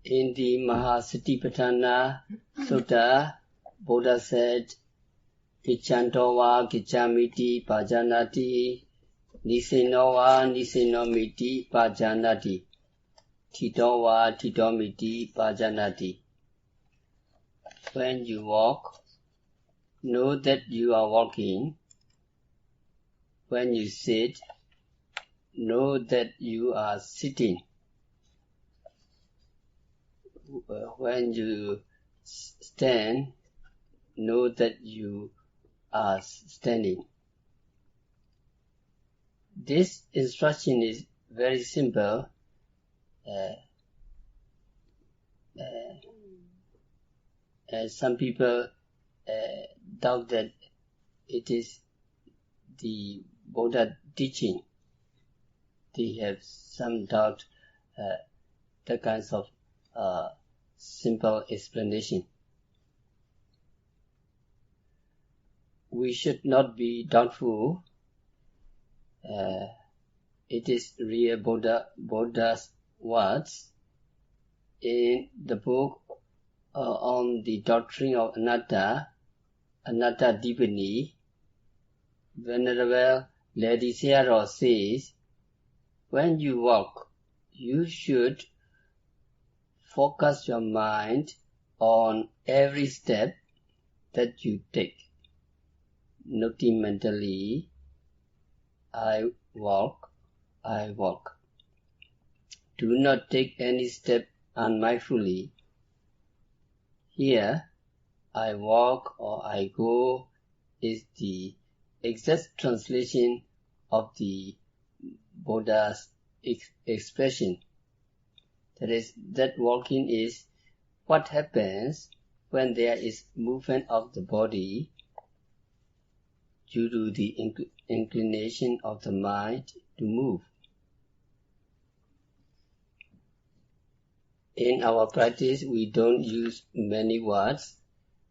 In the Mahasatipatthana Sutta, Buddha said, Kichantowa Kichamiti Pajanati, Nisinowa Nisinomiti Pajanati, Titowa Titomiti Pajanati. When you walk, know that you are walking. When you sit, know that you are sitting. When you stand, know that you are standing. This instruction is very simple. Some people doubt that it is the Buddha teaching. They have some doubt the kinds of simple explanation. We should not be doubtful. It is real Buddha's words. In the book on the doctrine of Anatta Dipani, Venerable Lady Sayadaw says, when you walk, you should focus your mind on every step that you take. Noting mentally, I walk. Do not take any step unmindfully. Here, I walk or I go is the exact translation of the Buddha's expression. That is, that walking is what happens when there is movement of the body due to the inclination of the mind to move. In our practice, we don't use many words.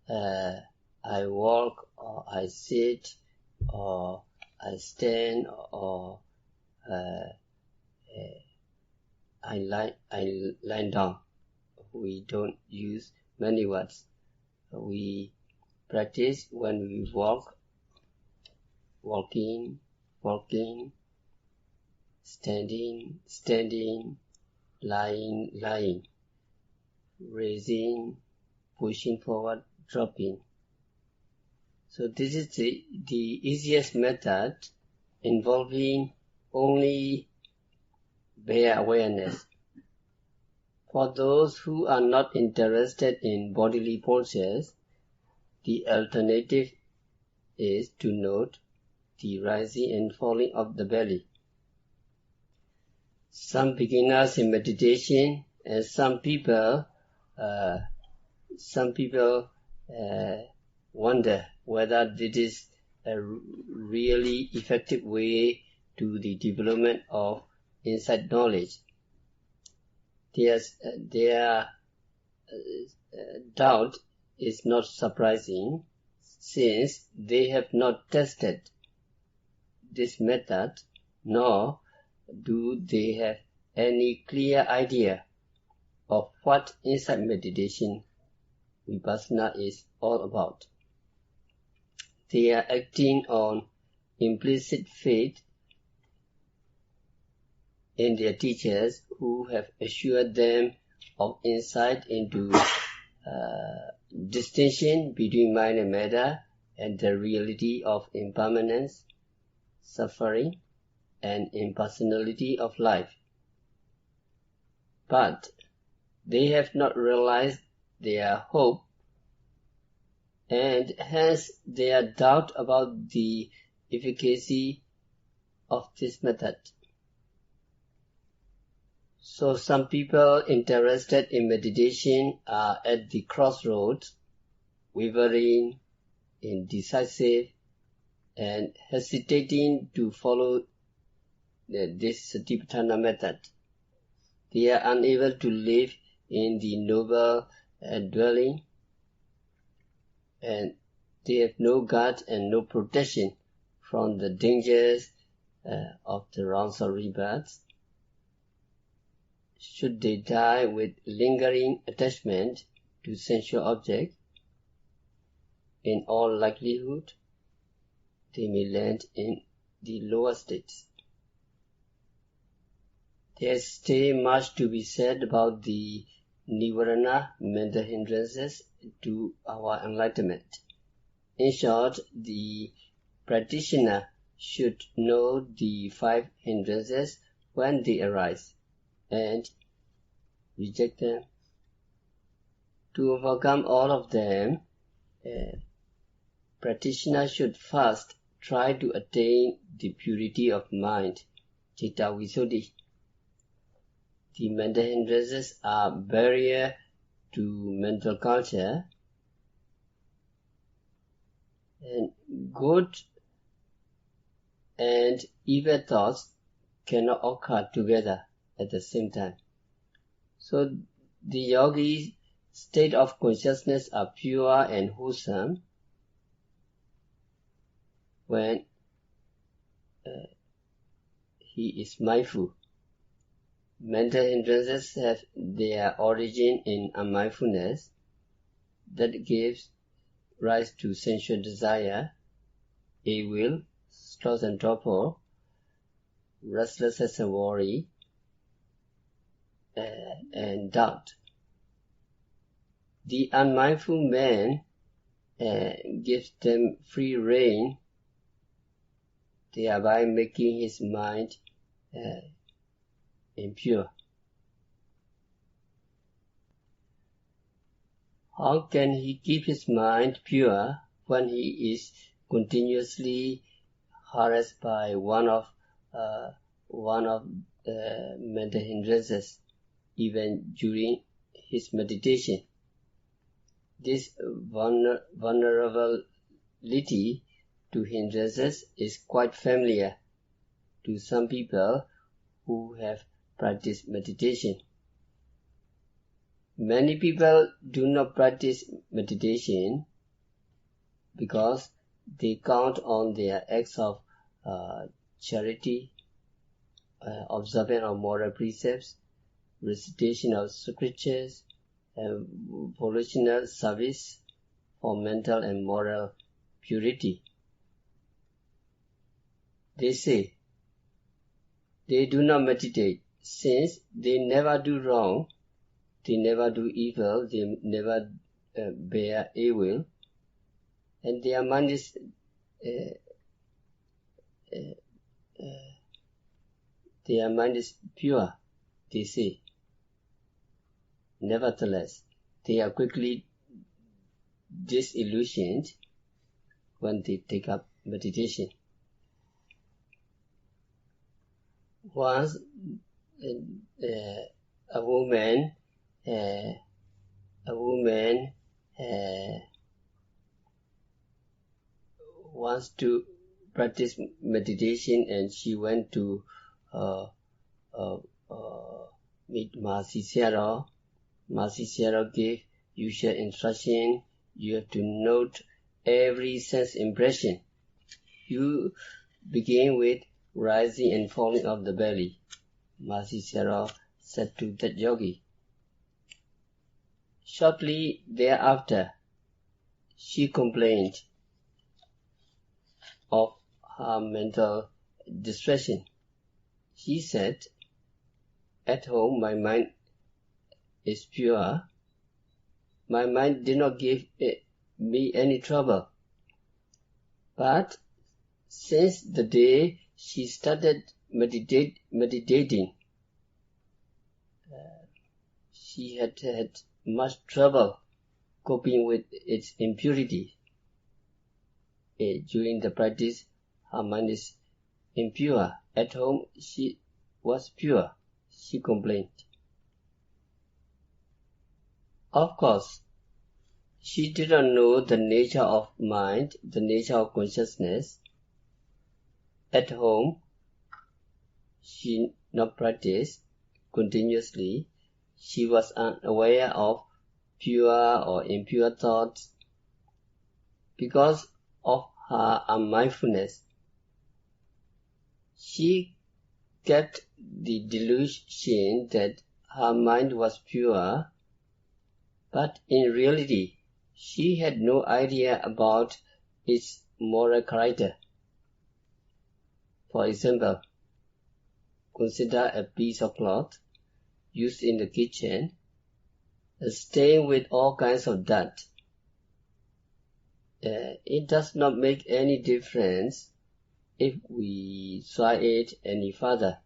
I walk, or I sit, or I stand, or I lie down. We don't use many words. We practice when we walk, walking, standing, lying, raising, pushing forward, dropping. So this is the easiest method involving only bare awareness. For those who are not interested in bodily poses, the alternative is to note the rising and falling of the belly. Some beginners in meditation and some people wonder whether this is a really effective way to the development of insight knowledge. Their doubt is not surprising, since they have not tested this method, nor do they have any clear idea of what insight meditation vipassana is all about. They are acting on implicit faith in their teachers who have assured them of insight into distinction between mind and matter and the reality of impermanence, suffering, and impersonality of life. But they have not realized their hope, and hence their doubt about the efficacy of this method. So some people interested in meditation are at the crossroads, wavering, indecisive, and hesitating to follow this Satipatthana method. They are unable to live in the noble dwelling, and they have no guard and no protection from the dangers of the rounds of rebirths. should they die with lingering attachment to sensual objects, in all likelihood, they may land in the lower states. There is still much to be said about the Nivarana, mental hindrances to our enlightenment. In short, the practitioner should know the 5 hindrances when they arise and reject them. To overcome all of them, practitioner should first try to attain the purity of mind, citta visuddhi. The mental hindrances are barrier to mental culture, and good and evil thoughts cannot occur together at the same time. So the yogi's state of consciousness are pure and wholesome when he is mindful. Mental hindrances have their origin in unmindfulness that gives rise to sensual desire, ill will, sloth and torpor, restlessness and worry, and doubt. The unmindful man gives them free rein, thereby making his mind impure. How can he keep his mind pure when he is continuously harassed by one of mental hindrances, even during his meditation? This vulnerability to hindrances is quite familiar to some people who have practiced meditation. Many people do not practice meditation because they count on their acts of charity, observance of moral precepts, recitation of scriptures, and volitional service for mental and moral purity. They say they do not meditate since they never do wrong, they never do evil, they never bear ill will, and their mind is pure, they say. Nevertheless, they are quickly disillusioned when they take up meditation. Once a woman wants to practice meditation, and she went to meet Mahasi Sayadaw. Mahasi Sayadaw gave usual instruction. You have to note every sense impression. You begin with rising and falling of the belly. Mahasi Sayadaw said to that yogi. Shortly thereafter, she complained of her mental distraction. She said, at home my mind is pure. My mind did not give me any trouble. But since the day she started meditating, she had much trouble coping with its impurity. During the practice, her mind is impure. At home, she was pure, she complained. Of course, she did not know the nature of mind, the nature of consciousness. At home, she not practiced continuously. She was unaware of pure or impure thoughts because of her unmindfulness. She kept the delusion that her mind was pure, but in reality, she had no idea about its moral character. For example, consider a piece of cloth used in the kitchen, stained with all kinds of dirt. It does not make any difference if we soil it any further.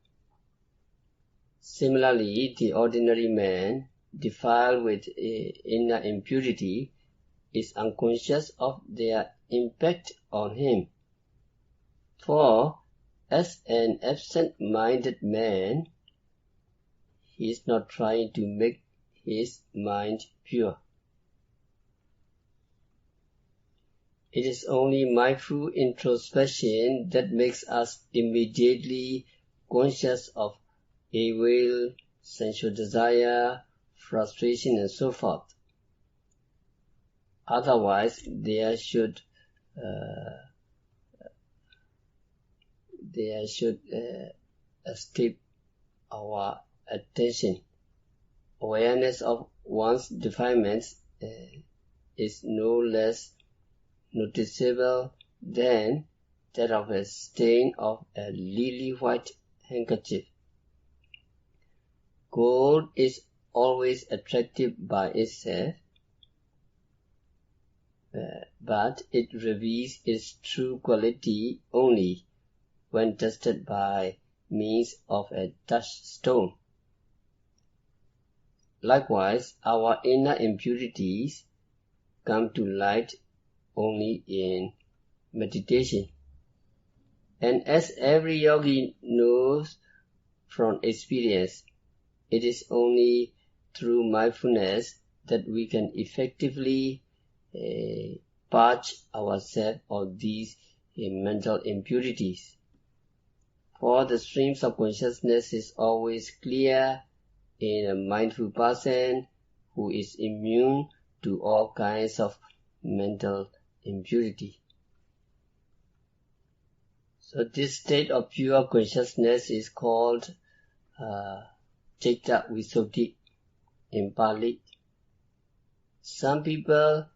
Similarly, the ordinary man, defiled with inner impurity, is unconscious of their impact on him. For, as an absent-minded man, he is not trying to make his mind pure. It is only mindful introspection that makes us immediately conscious of evil, sensual desire, frustration, and so forth. Otherwise, there should escape our attention. Awareness of one's defilements is no less noticeable than that of a stain of a lily-white handkerchief. Gold is always attractive by itself, but it reveals its true quality only when tested by means of a touchstone. Likewise, our inner impurities come to light only in meditation. And as every yogi knows from experience, it is only through mindfulness that we can effectively purge ourselves of these mental impurities. For the streams of consciousness is always clear in a mindful person who is immune to all kinds of mental impurity. So this state of pure consciousness is called Citta Visuddhi in Pali. Some people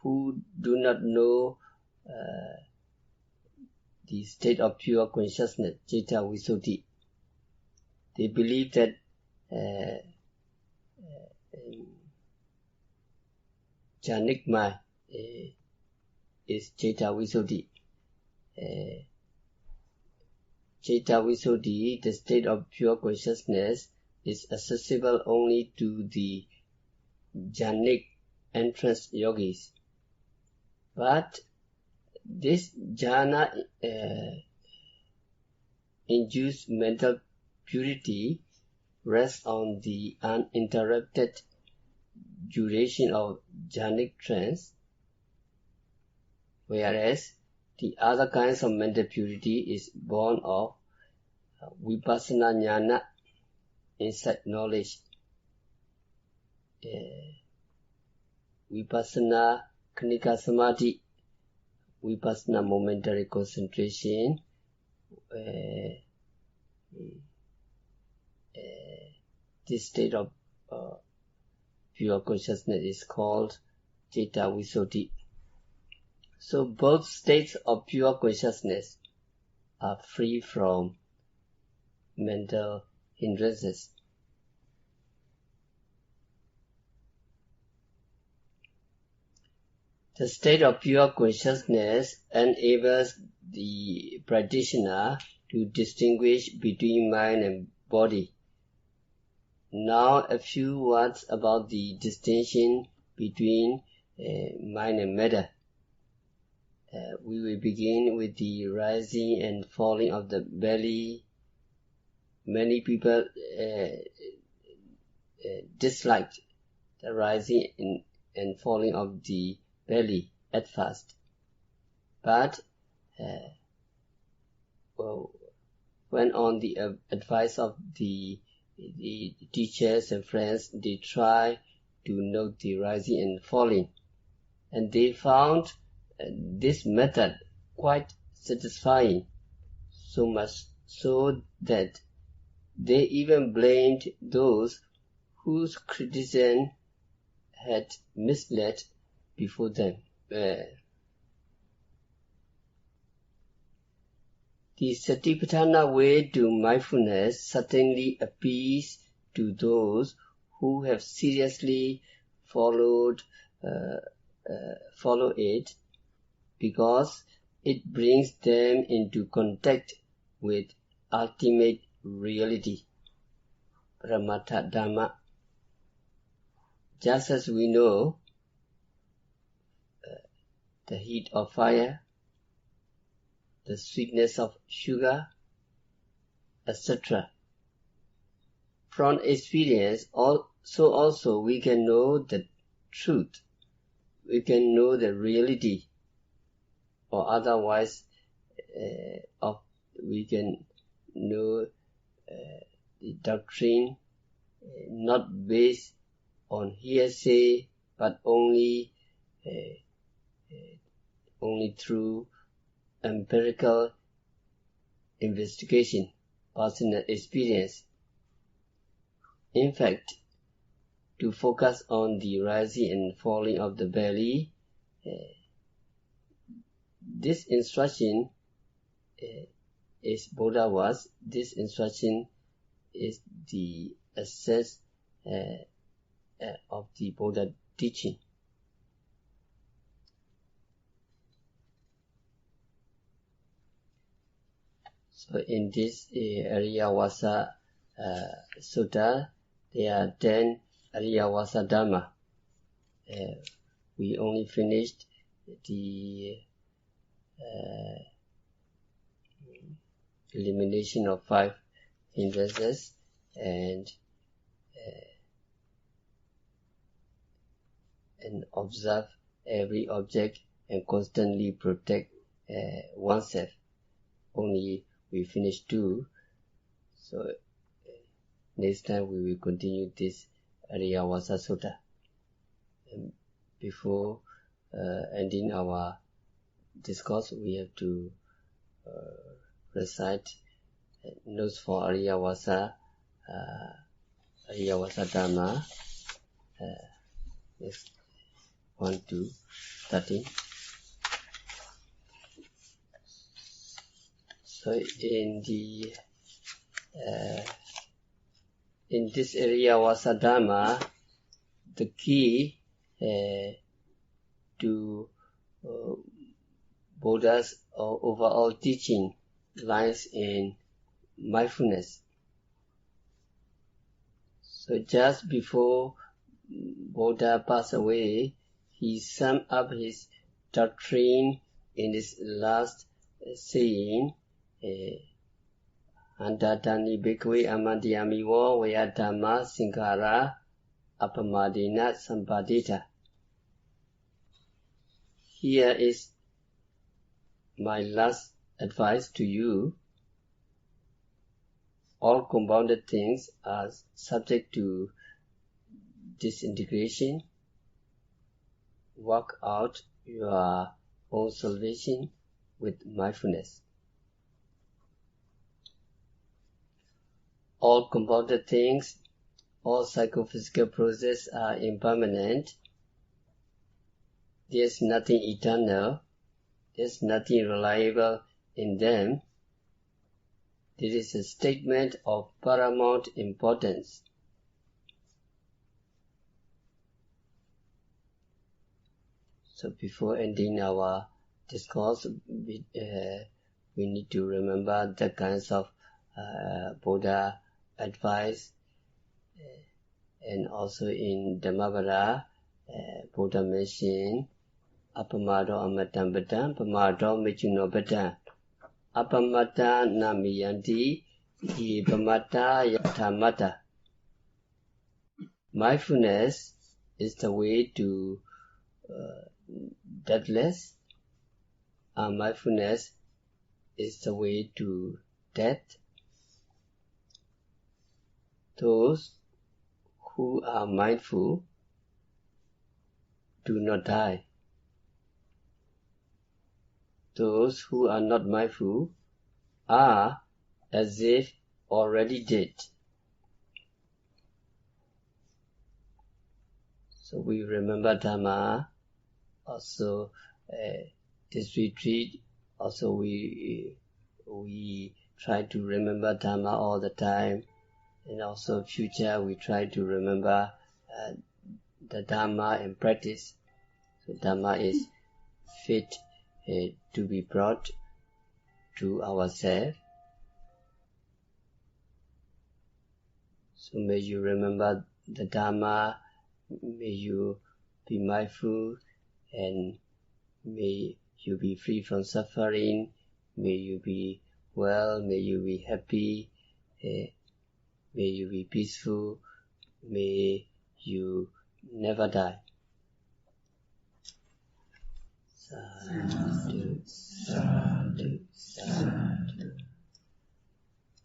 who do not know the state of pure consciousness, Citta Visuddhi, they believe that jhanic mind is Citta Visuddhi. Citta Visuddhi, the state of pure consciousness, is accessible only to the jhanic entrance yogis. But this jhana induced mental purity rests on the uninterrupted duration of jhanic trance, whereas the other kinds of mental purity is born of vipassana jnana, insight knowledge, vipassana khanika samadhi, vipassana momentary concentration, this state of pure consciousness is called Citta Visuddhi. So both states of pure consciousness are free from mental hindrances. The state of pure consciousness enables the practitioner to distinguish between mind and body. Now a few words about the distinction between mind and matter. We will begin with the rising and falling of the belly. Many people disliked the rising and falling of the belly at first. But when on the advice of the teachers and friends, they try to note the rising and falling. And they found this method quite satisfying, so much so that They even blamed those whose criticism had misled before them. The Satipatthana way to mindfulness certainly appeals to those who have seriously followed it, because it brings them into contact with ultimate reality, Paramatha Dhamma. Just as we know the heat of fire, the sweetness of sugar, etc. From experience, so also we can know the truth, we can know the reality, or otherwise we can know the doctrine not based on hearsay, but only through empirical investigation, personal experience. In fact, to focus on the rising and falling of the belly, this instruction is Buddha was. This instruction is the essence of the Buddha teaching. So in this Ariyavasa Sutta, there are 10 Ariyavasa Dhamma. We only finished the elimination of 5 hindrances and observe every object and constantly protect oneself. Only we finished 2, so next time we will continue this Ariyavasa Sutta. And before ending our discourse, we have to recite notes for Ariyavasa Dhamma. Next 1 to 13. So in this Ariyavasa Dhamma, the key to Buddha's overall teaching lies in mindfulness. So just before Buddha passed away, he summed up his doctrine in his last saying, Antatani bhikkhave amantiyamivo vayadhamma sinkhara apamadena sampadita. Here is my last advice to you. All compounded things are subject to disintegration. Work out your own salvation with mindfulness. All compounded things, all psychophysical processes are impermanent. There is nothing eternal. There is nothing reliable in them. This is a statement of paramount importance. So before ending our discourse, we need to remember the kinds of Buddha advice, and also in Dhammavada, Buddha mentioned Apamado amatam badam, pamado mechuno badam. Apamata namiyanti, ipamata yatamata. Mindfulness is the way to deathless, and mindfulness is the way to death. Those who are mindful do not die. Those who are not mindful are as if already did. So we remember Dhamma. Also, this retreat, also we try to remember Dhamma all the time. And also future, we try to remember the Dhamma and practice. So Dhamma is fit to be brought to ourselves. So may you remember the Dhamma, may you be mindful, and may you be free from suffering, may you be well, may you be happy, may you be peaceful, may you never die. Sadhu, sadhu, sadhu.